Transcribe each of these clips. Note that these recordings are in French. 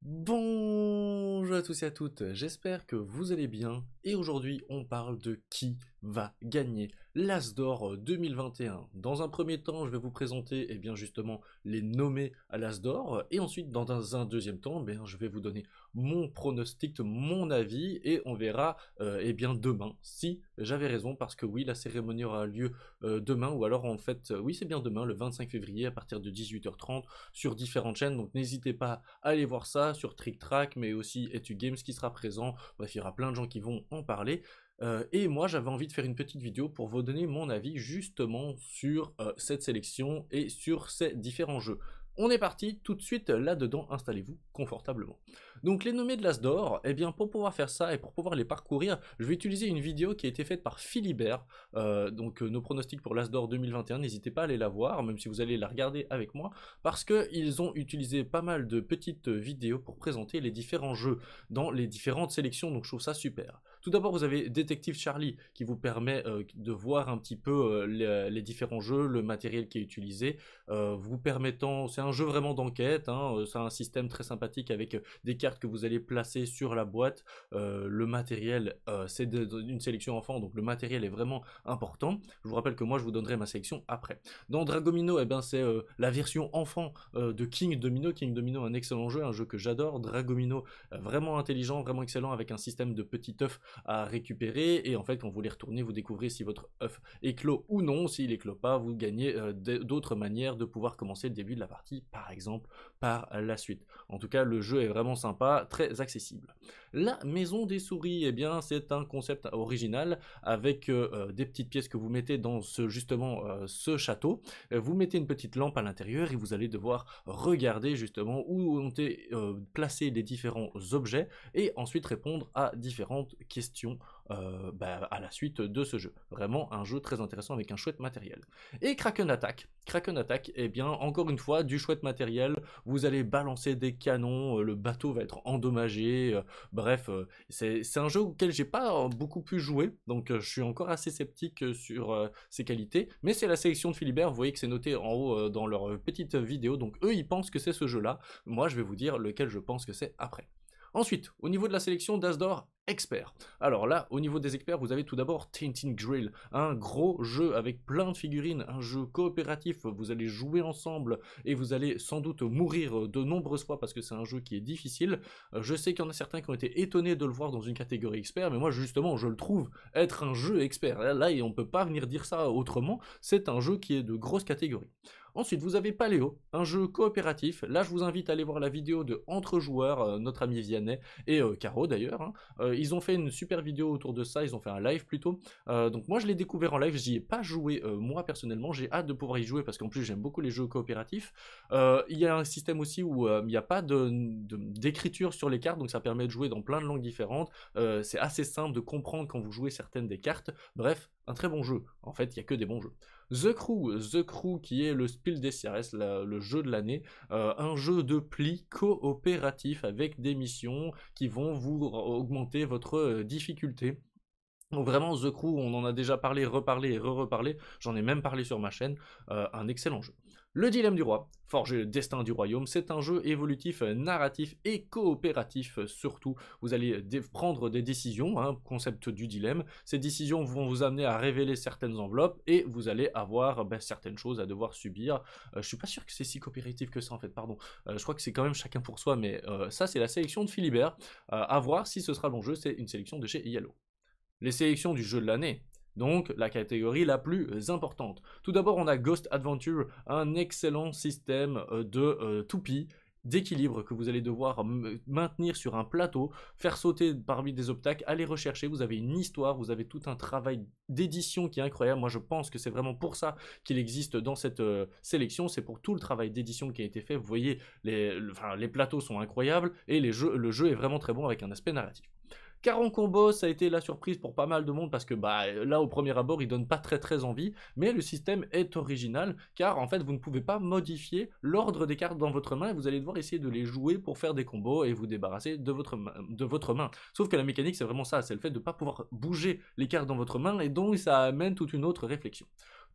Bonjour à tous et à toutes, j'espère que vous allez bien et aujourd'hui on parle de qui va gagner l'As d'Or 2021. Dans un premier temps, je vais vous présenter justement les nommés à l'As d'Or et ensuite dans un deuxième temps, je vais vous donner mon pronostic, mon avis et on verra demain si j'avais raison parce que oui, la cérémonie aura lieu demain ou alors en fait, oui c'est bien demain le 25 février à partir de 18h30 sur différentes chaînes, donc n'hésitez pas à aller voir ça sur Trick Track mais aussi Etu Games qui sera présent, bref il y aura plein de gens qui vont en parler. Et moi j'avais envie de faire une petite vidéo pour vous donner mon avis justement sur cette sélection et sur ces différents jeux. On est parti tout de suite là-dedans, installez-vous confortablement. Donc les nommés de l'As d'Or, pour pouvoir faire ça et pour pouvoir les parcourir, je vais utiliser une vidéo qui a été faite par Philibert, nos pronostics pour l'As d'Or 2021, n'hésitez pas à aller la voir, même si vous allez la regarder avec moi, parce qu'ils ont utilisé pas mal de petites vidéos pour présenter les différents jeux dans les différentes sélections, donc je trouve ça super. Tout d'abord, vous avez Détective Charlie qui vous permet de voir un petit peu les différents jeux, le matériel qui est utilisé, vous permettant, c'est un jeu vraiment d'enquête, c'est un système très sympathique avec des cartes que vous allez placer sur la boîte, le matériel, c'est une sélection enfant, donc le matériel est vraiment important. Je vous rappelle que moi je vous donnerai ma sélection après. Dans Dragomino, c'est la version enfant de King Domino. King Domino, un excellent jeu, un jeu que j'adore. Dragomino, vraiment intelligent, vraiment excellent, avec un système de petits œufs à récupérer, et en fait quand vous les retournez, vous découvrez si votre œuf est clos ou non. S'il est clos pas, vous gagnez d'autres manières de pouvoir commencer le début de la partie, par exemple par la suite. En tout cas, le jeu est vraiment sympa, très accessible. La maison des souris, c'est un concept original avec des petites pièces que vous mettez dans ce château. Vous mettez une petite lampe à l'intérieur et vous allez devoir regarder justement où ont été placés les différents objets et ensuite répondre à différentes questions à la suite de ce jeu. Vraiment un jeu très intéressant avec un chouette matériel. Et Kraken Attack. Kraken Attack, encore une fois, du chouette matériel. Vous allez balancer des canons, le bateau va être endommagé. Bref, c'est un jeu auquel j'ai pas beaucoup pu jouer, donc je suis encore assez sceptique sur ses qualités. Mais c'est la sélection de Philibert, vous voyez que c'est noté en haut dans leur petite vidéo, donc eux ils pensent que c'est ce jeu-là. Moi je vais vous dire lequel je pense que c'est après. Ensuite, au niveau de la sélection d'As d'Or, experts. Alors là, au niveau des experts, vous avez tout d'abord Tainted Grill, un gros jeu avec plein de figurines, un jeu coopératif, vous allez jouer ensemble et vous allez sans doute mourir de nombreuses fois parce que c'est un jeu qui est difficile. Je sais qu'il y en a certains qui ont été étonnés de le voir dans une catégorie expert, mais moi justement je le trouve être un jeu expert. Là on peut pas venir dire ça autrement, c'est un jeu qui est de grosse catégorie. Ensuite, vous avez Paléo, un jeu coopératif. Là, je vous invite à aller voir la vidéo de Entre Joueurs, notre ami Vianney et Caro d'ailleurs. Ils ont fait une super vidéo autour de ça, ils ont fait un live plutôt. Donc moi, je l'ai découvert en live, j'y ai pas joué moi personnellement. J'ai hâte de pouvoir y jouer parce qu'en plus, j'aime beaucoup les jeux coopératifs. Il y a un système aussi où il n'y a pas d'écriture sur les cartes, donc ça permet de jouer dans plein de langues différentes. C'est assez simple de comprendre quand vous jouez certaines des cartes. Bref, un très bon jeu. En fait, il n'y a que des bons jeux. The Crew qui est le Spiel des Jahres, le jeu de l'année, un jeu de pli coopératif avec des missions qui vont vous augmenter votre difficulté. Donc vraiment The Crew, on en a déjà parlé, reparlé et re-reparlé, j'en ai même parlé sur ma chaîne, un excellent jeu. Le Dilemme du Roi, forger le destin du royaume, c'est un jeu évolutif, narratif et coopératif surtout. Vous allez prendre des décisions, concept du dilemme. Ces décisions vont vous amener à révéler certaines enveloppes et vous allez avoir certaines choses à devoir subir. Je suis pas sûr que c'est si coopératif que ça en fait, pardon. Je crois que c'est quand même chacun pour soi, mais ça c'est la sélection de Philibert. À voir si ce sera le bon jeu, c'est une sélection de chez Yellow. Les sélections du jeu de l'année. Donc la catégorie la plus importante. Tout d'abord on a Ghost Adventure, un excellent système de toupie, d'équilibre que vous allez devoir maintenir sur un plateau, faire sauter parmi des obstacles, aller rechercher, vous avez une histoire, vous avez tout un travail d'édition qui est incroyable. Moi je pense que c'est vraiment pour ça qu'il existe dans cette sélection, c'est pour tout le travail d'édition qui a été fait. Vous voyez, les plateaux sont incroyables et le jeu est vraiment très bon avec un aspect narratif. Caron Combo, ça a été la surprise pour pas mal de monde parce que là au premier abord il donne pas très envie, mais le système est original car en fait vous ne pouvez pas modifier l'ordre des cartes dans votre main et vous allez devoir essayer de les jouer pour faire des combos et vous débarrasser de votre main. Sauf que la mécanique c'est vraiment ça, c'est le fait de ne pas pouvoir bouger les cartes dans votre main et donc ça amène toute une autre réflexion.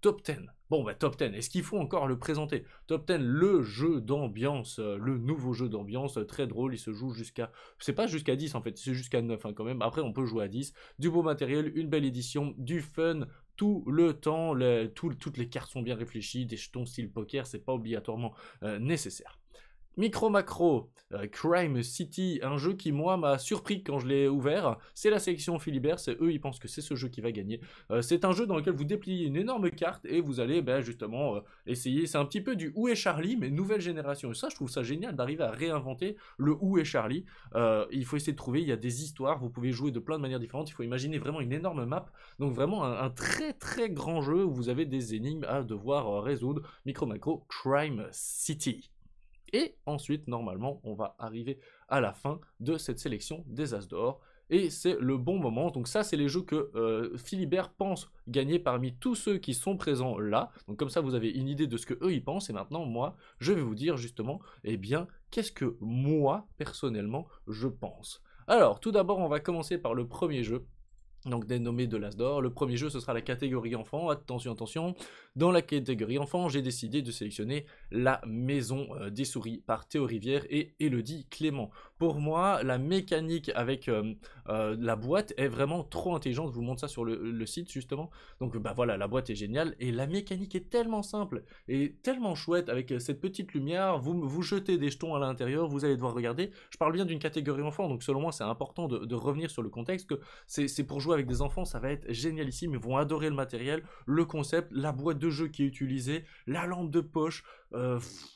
Top 10. Bon, bah Top 10, est-ce qu'il faut encore le présenter? Top 10, le jeu d'ambiance, le nouveau jeu d'ambiance, très drôle, il se joue jusqu'à... C'est pas jusqu'à 10 en fait, c'est jusqu'à 9 hein, quand même. Après, on peut jouer à 10. Du beau matériel, une belle édition, du fun, tout le temps, toutes les cartes sont bien réfléchies, des jetons style poker, c'est pas obligatoirement nécessaire. Micro Macro, Crime City, un jeu qui moi m'a surpris quand je l'ai ouvert, c'est la sélection Philibert, c'est eux ils pensent que c'est ce jeu qui va gagner. C'est un jeu dans lequel vous dépliez une énorme carte et vous allez justement essayer, c'est un petit peu du Où est Charlie mais nouvelle génération, et ça je trouve ça génial d'arriver à réinventer le Où est Charlie. Il faut essayer de trouver, il y a des histoires, vous pouvez jouer de plein de manières différentes, il faut imaginer vraiment une énorme map, donc vraiment un très très grand jeu où vous avez des énigmes à devoir résoudre. Micro Macro, Crime City. Et ensuite, normalement, on va arriver à la fin de cette sélection des As d'or. Et c'est le bon moment. Donc ça, c'est les jeux que Philibert pense gagner parmi tous ceux qui sont présents là. Donc comme ça, vous avez une idée de ce que eux ils pensent. Et maintenant, moi, je vais vous dire justement, eh bien, qu'est-ce que moi, personnellement, je pense. Alors, tout d'abord, on va commencer par le premier jeu. Donc dénommé de l'As d'or. Le premier jeu, ce sera la catégorie enfant. Attention, attention. Dans la catégorie enfant, j'ai décidé de sélectionner La Maison des Souris par Théo Rivière et Elodie Clément. Pour moi, la mécanique avec la boîte est vraiment trop intelligente. Je vous montre ça sur le site justement. Donc bah voilà, la boîte est géniale et la mécanique est tellement simple et tellement chouette avec cette petite lumière. Vous jetez des jetons à l'intérieur, vous allez devoir regarder. Je parle bien d'une catégorie enfant, donc selon moi, c'est important de revenir sur le contexte que c'est pour jouer avec des enfants, ça va être génialissime, ils vont adorer le matériel, le concept, la boîte de jeu qui est utilisée, la lampe de poche.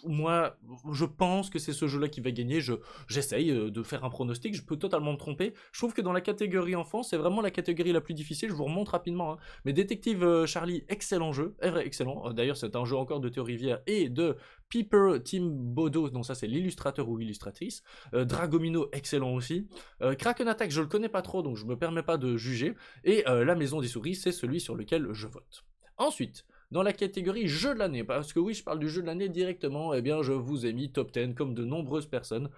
Moi, je pense que c'est ce jeu-là qui va gagner. J'essaye de faire un pronostic, je peux totalement me tromper. Je trouve que dans la catégorie enfant, c'est vraiment la catégorie la plus difficile. Je vous remontre rapidement. Hein. Mais Détective Charlie, excellent jeu, excellent. D'ailleurs, c'est un jeu encore de Théo Rivière et de Piper Team Bodo, donc ça c'est l'illustrateur ou illustratrice. Dragomino, excellent aussi. Kraken Attack, je le connais pas trop, donc je me permets pas de juger. Et La Maison des Souris, c'est celui sur lequel je vote. Ensuite, dans la catégorie jeu de l'année, parce que oui, je parle du jeu de l'année directement, eh bien je vous ai mis top 10 comme de nombreuses personnes.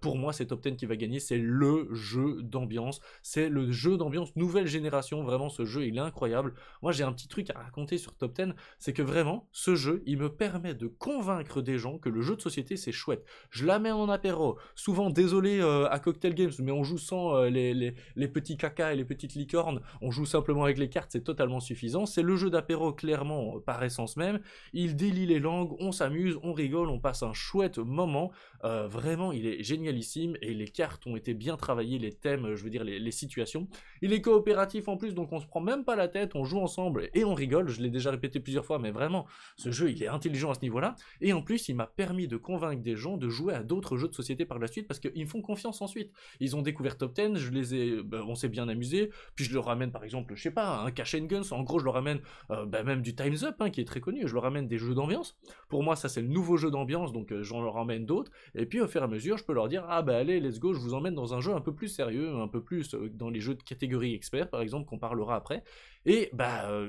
Pour moi, c'est top 10 qui va gagner, c'est le jeu d'ambiance, c'est le jeu d'ambiance nouvelle génération, vraiment ce jeu il est incroyable. Moi j'ai un petit truc à raconter sur top 10, c'est que vraiment ce jeu il me permet de convaincre des gens que le jeu de société c'est chouette. Je l'amène en apéro, souvent désolé à Cocktail Games, mais on joue sans les petits caca et les petites licornes, on joue simplement avec les cartes, c'est totalement suffisant. C'est le jeu d'apéro clairement par essence même, il délie les langues, on s'amuse, on rigole, on passe un chouette moment, vraiment il est génialissime et les cartes ont été bien travaillées, les thèmes, je veux dire les situations. Il est coopératif en plus, donc on se prend même pas la tête, on joue ensemble et on rigole, je l'ai déjà répété plusieurs fois, mais vraiment, ce jeu il est intelligent à ce niveau-là, et en plus il m'a permis de convaincre des gens de jouer à d'autres jeux de société par la suite, parce qu'ils me font confiance ensuite. Ils ont découvert Top 10, on s'est bien amusé, puis je leur ramène par exemple, je sais pas, un Cash and Guns, en gros je leur ramène même du Time's Up, hein, qui est très connu, je leur ramène des jeux d'ambiance. Pour moi ça c'est le nouveau jeu d'ambiance, donc j'en leur ramène d'autres, et puis au fur et à mesure je peux leur dire, ah bah allez let's go, je vous emmène dans un jeu un peu plus sérieux, un peu plus dans les jeux de catégorie expert par exemple, qu'on parlera après, et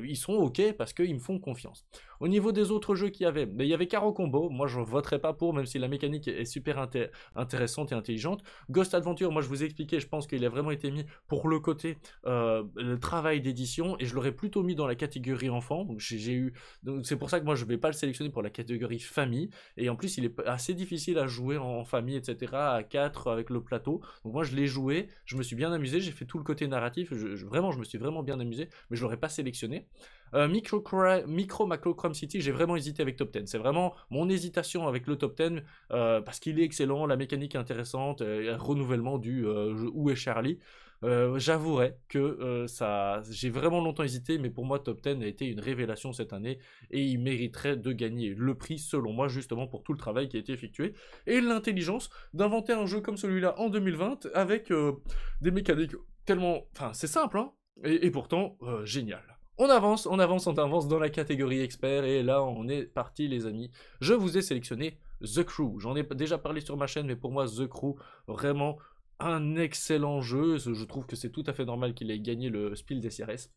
ils sont ok parce qu'ils me font confiance. Au niveau des autres jeux qu'il y avait, il y avait Caro Combo, moi je voterai pas pour, même si la mécanique est super intéressante et intelligente. Ghost Adventure, moi je vous ai expliqué, je pense qu'il a vraiment été mis pour le côté le travail d'édition, et je l'aurais plutôt mis dans la catégorie enfant, donc c'est pour ça que moi je vais pas le sélectionner pour la catégorie famille, et en plus il est assez difficile à jouer en famille, etc., à 4 avec le plateau, donc moi je l'ai joué, je me suis bien amusé, j'ai fait tout le côté narratif, vraiment je me suis vraiment bien amusé, mais je l'aurais pas sélectionné. Micro Macro Crime City, j'ai vraiment hésité avec top 10. C'est vraiment mon hésitation avec le top 10 parce qu'il est excellent, la mécanique est intéressante, renouvellement du Où est Charlie. J'avouerai que j'ai vraiment longtemps hésité, mais pour moi Top 10 a été une révélation cette année et il mériterait de gagner le prix selon moi, justement pour tout le travail qui a été effectué et l'intelligence d'inventer un jeu comme celui-là en 2020 avec des mécaniques tellement... Enfin c'est simple hein, et pourtant génial. On avance, on avance, on avance dans la catégorie expert, et là on est parti les amis. Je vous ai sélectionné The Crew, j'en ai déjà parlé sur ma chaîne, mais pour moi The Crew, vraiment un excellent jeu, je trouve que c'est tout à fait normal qu'il ait gagné le Spiel des CRS.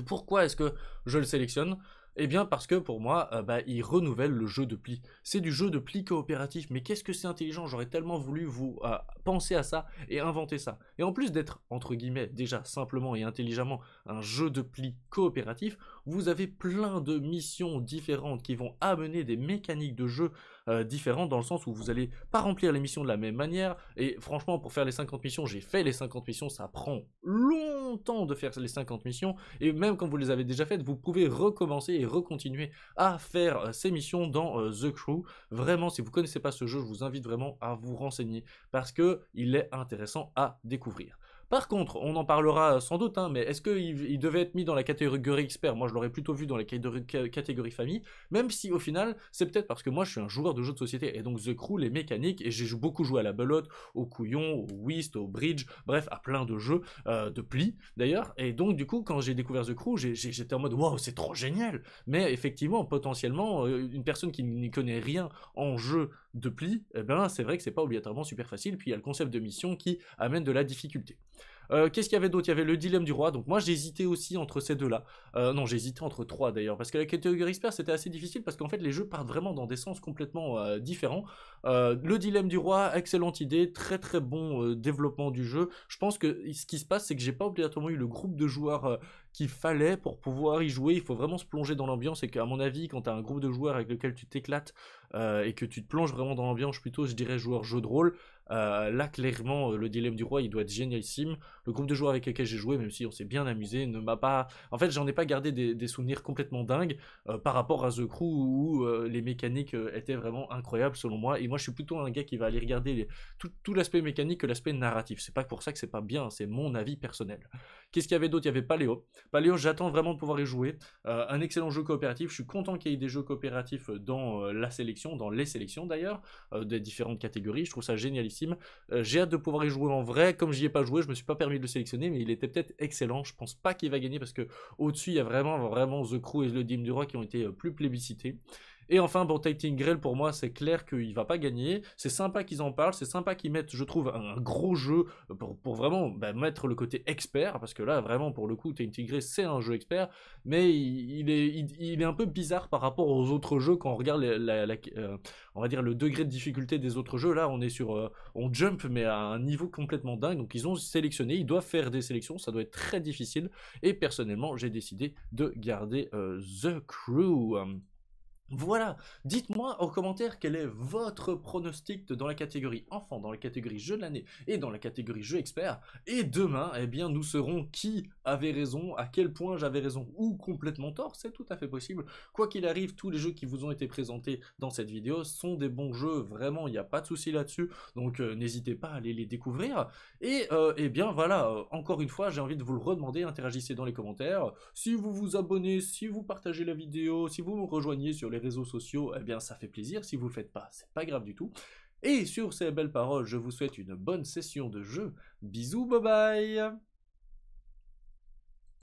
Pourquoi est-ce que je le sélectionne ? Eh bien parce que pour moi, il renouvelle le jeu de pli. C'est du jeu de pli coopératif, mais qu'est-ce que c'est intelligent, j'aurais tellement voulu vous penser à ça et inventer ça. Et en plus d'être, entre guillemets, déjà simplement et intelligemment un jeu de pli coopératif, vous avez plein de missions différentes qui vont amener des mécaniques de jeu différentes, dans le sens où vous allez pas remplir les missions de la même manière. Et franchement, pour faire les 50 missions, j'ai fait les 50 missions, ça prend longtemps de faire les 50 missions, et même quand vous les avez déjà faites, vous pouvez recommencer et recontinuer à faire ces missions dans The Crew. Vraiment, si vous connaissez pas ce jeu, je vous invite vraiment à vous renseigner, parce que il est intéressant à découvrir. Par contre, on en parlera sans doute, hein, mais est-ce qu'il devait être mis dans la catégorie expert? Moi, je l'aurais plutôt vu dans la catégorie famille, même si au final, c'est peut-être parce que moi, je suis un joueur de jeux de société, et donc The Crew, les mécaniques, et j'ai beaucoup joué à la belote, au couillon, au whist, au bridge, bref, à plein de jeux, de plis d'ailleurs, et donc du coup, quand j'ai découvert The Crew, j'étais en mode, waouh, c'est trop génial! Mais effectivement, potentiellement, une personne qui n'y connaît rien en jeu de plis, eh ben, c'est vrai que c'est pas obligatoirement super facile, puis il y a le concept de mission qui amène de la difficulté. Qu'est-ce qu'il y avait d'autre? Il y avait le dilemme du roi, donc moi j'hésitais aussi entre ces deux-là. Non, j'hésitais entre trois d'ailleurs, parce que la catégorie expert c'était assez difficile, parce qu'en fait les jeux partent vraiment dans des sens complètement différents. Le dilemme du roi, excellente idée, très très bon développement du jeu. Je pense que ce qui se passe, c'est que j'ai pas obligatoirement eu le groupe de joueurs qu'il fallait pour pouvoir y jouer. Il faut vraiment se plonger dans l'ambiance, et qu'à mon avis, quand tu as un groupe de joueurs avec lequel tu t'éclates et que tu te plonges vraiment dans l'ambiance, plutôt je dirais joueur jeu de rôle, là clairement le dilemme du roi il doit être génialissime. Le groupe de joueurs avec lesquels j'ai joué, même si on s'est bien amusé, ne m'a pas... En fait, j'en ai pas gardé des souvenirs complètement dingues par rapport à The Crew, où les mécaniques étaient vraiment incroyables selon moi. Et moi, je suis plutôt un gars qui va aller regarder tout l'aspect mécanique que l'aspect narratif. C'est pas pour ça que c'est pas bien, c'est mon avis personnel. Qu'est-ce qu'il y avait d'autre? Il y avait Paléo. Paléo, j'attends vraiment de pouvoir y jouer. Un excellent jeu coopératif. Je suis content qu'il y ait des jeux coopératifs dans la sélection, dans les sélections d'ailleurs, des différentes catégories. Je trouve ça génialissime. J'ai hâte de pouvoir y jouer en vrai. Comme j'y ai pas joué, je me suis pas permis de le sélectionner, mais il était peut-être excellent. Je pense pas qu'il va gagner, parce que au-dessus, il y a vraiment The Crew et le Dilemme du Roi qui ont été plus plébiscités. Et enfin, bon, Tainted Grail, pour moi, c'est clair qu'il va pas gagner. C'est sympa qu'ils en parlent, c'est sympa qu'ils mettent, je trouve, un gros jeu pour vraiment mettre le côté expert, parce que là, vraiment, pour le coup, Tainted Grail, c'est un jeu expert, mais il est un peu bizarre par rapport aux autres jeux. Quand on regarde on va dire le degré de difficulté des autres jeux, là, on est sur... on jump, mais à un niveau complètement dingue. Donc, ils ont sélectionné, ils doivent faire des sélections, ça doit être très difficile. Et personnellement, j'ai décidé de garder The Crew. Voilà, dites-moi en commentaire quel est votre pronostic dans la catégorie enfant, dans la catégorie jeu de l'année et dans la catégorie jeu expert. Et demain, eh bien, nous saurons qui avait raison, à quel point j'avais raison ou complètement tort, c'est tout à fait possible. Quoi qu'il arrive, tous les jeux qui vous ont été présentés dans cette vidéo sont des bons jeux, vraiment, il n'y a pas de souci là-dessus, donc n'hésitez pas à aller les découvrir. Et eh bien voilà, encore une fois, j'ai envie de vous le redemander, interagissez dans les commentaires. Si vous vous abonnez, si vous partagez la vidéo, si vous me rejoignez sur les réseaux sociaux, eh bien ça fait plaisir. Si vous le faites pas, c'est pas grave du tout. Et sur ces belles paroles, je vous souhaite une bonne session de jeu. Bisous, bye bye!